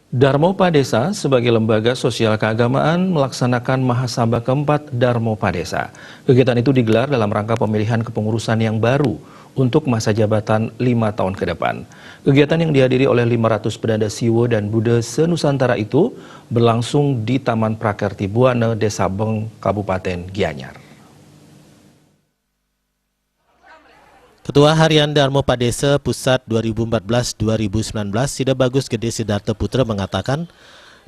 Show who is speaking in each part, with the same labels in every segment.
Speaker 1: Darmopadesa sebagai lembaga sosial keagamaan melaksanakan Mahasabha keempat Darmopadesa. Kegiatan itu digelar dalam rangka pemilihan kepengurusan yang baru untuk masa jabatan 5 tahun ke depan. Kegiatan yang dihadiri oleh 500 pedanda Siwo dan Buddha se-Nusantara itu berlangsung di Taman Prakerti Buana, Desa Beng, Kabupaten Gianyar.
Speaker 2: Ketua Harian Darmopadesa Pusat 2014-2019 Sida Bagus Gede Sidarto Putra mengatakan,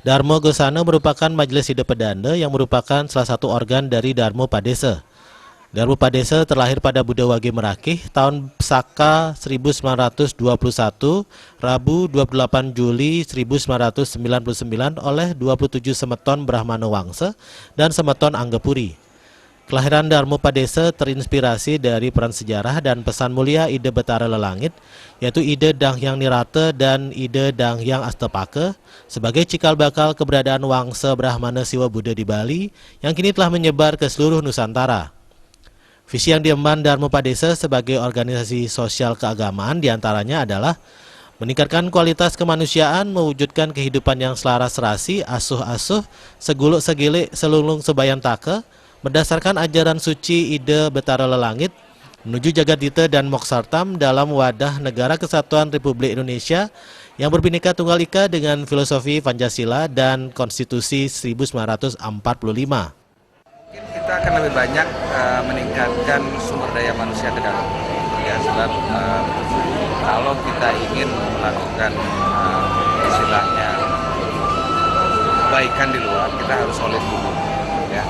Speaker 2: Darmo Gosana merupakan majelis Sida Pedanda yang merupakan salah satu organ dari Darmopadesa. Darmopadesa terlahir pada Buddha Wage Merakih tahun Saka 1921, Rabu 28 Juli 1999 oleh 27 semeton Brahmana Wangsa dan semeton Anggapuri. Kelahiran Darmopadesa terinspirasi dari peran sejarah dan pesan mulia Ide Betara Lelangit, yaitu Ide Dang Hyang Nirata dan Ide Dang Hyang Astapaka, sebagai cikal bakal keberadaan Wangsa Brahmana Siwa Buddha di Bali, yang kini telah menyebar ke seluruh Nusantara. Visi yang diemban Darmopadesa sebagai organisasi sosial keagamaan diantaranya adalah meningkatkan kualitas kemanusiaan, mewujudkan kehidupan yang selaras serasi, asuh-asuh, seguluk segilik, selulung sebayan taka, berdasarkan ajaran suci Ide Betara Lelangit, menuju Jagadita dan Moksartam dalam wadah Negara Kesatuan Republik Indonesia yang berbhinneka tunggal ika dengan filosofi Pancasila dan Konstitusi 1945.
Speaker 3: Mungkin kita akan lebih banyak meningkatkan sumber daya manusia ke dalam. Ya, sebab kalau kita ingin melakukan istilahnya kebaikan di luar, kita harus solid dulu. Ya.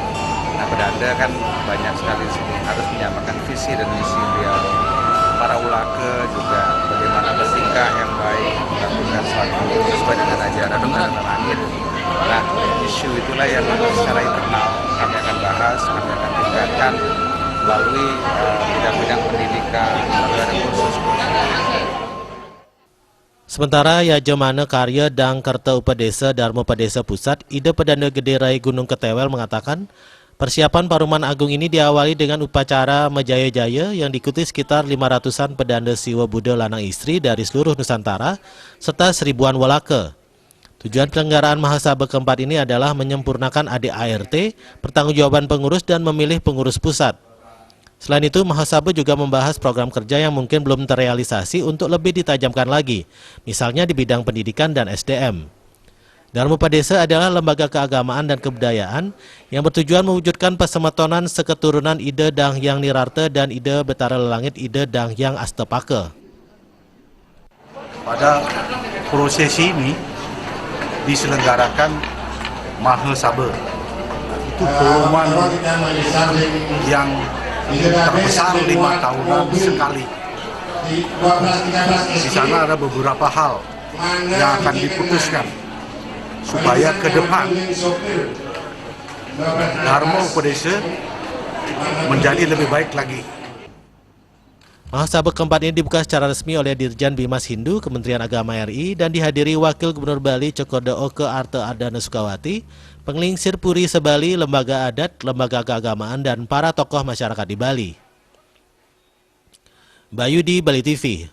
Speaker 3: Nah, pedanda kan banyak sekali di sini, harus menyamakan visi dan misi beliau. Para ulaka juga bagaimana bertingkah yang baik, melakukan sesuatu sesuai dengan ajaran Betara Langit. Nah, isu itulah yang secara internal kami akan bahas, kami akan tingkatkan melalui bidang-bidang pendidikan, melalui kursus.
Speaker 2: Sementara Yajamana Karya Dang Kerta Upadesa Darmopadesa Pusat, Ide Pedanda Gede Rai Gunung Ketewel mengatakan, persiapan Paruman Agung ini diawali dengan upacara Mejaya-jaya yang diikuti sekitar 500-an pedanda Siwa Buddha lanang istri dari seluruh Nusantara serta 1000-an walaka. Tujuan penyelenggaraan Mahasabha keempat ini adalah menyempurnakan ADART, pertanggungjawaban pengurus dan memilih pengurus pusat. Selain itu, Mahasabha juga membahas program kerja yang mungkin belum terrealisasi untuk lebih ditajamkan lagi, misalnya di bidang pendidikan dan SDM. Darmopadesa adalah lembaga keagamaan dan kebudayaan yang bertujuan mewujudkan persemetonan seketurunan Ide Dang Hyang Nirata dan Ide Betara Lelangit Ide Dang Hyang Astapaka.
Speaker 4: Pada prosesi ini diselenggarakan Mahasabha. Itu foruman yang terbesar 5 tahunan sekali. Di sana ada beberapa hal yang akan diputuskan supaya ke depan Darmopadesa menjadi lebih baik lagi.
Speaker 2: Mahasabha keempat ini dibuka secara resmi oleh Dirjan Bimas Hindu, Kementerian Agama RI, dan dihadiri Wakil Gubernur Bali Cokorda Oke Arte Ardana Sukawati, Penglingsir Puri Sebali, lembaga adat, lembaga keagamaan, dan para tokoh masyarakat di Bali. Bayu di Bali TV.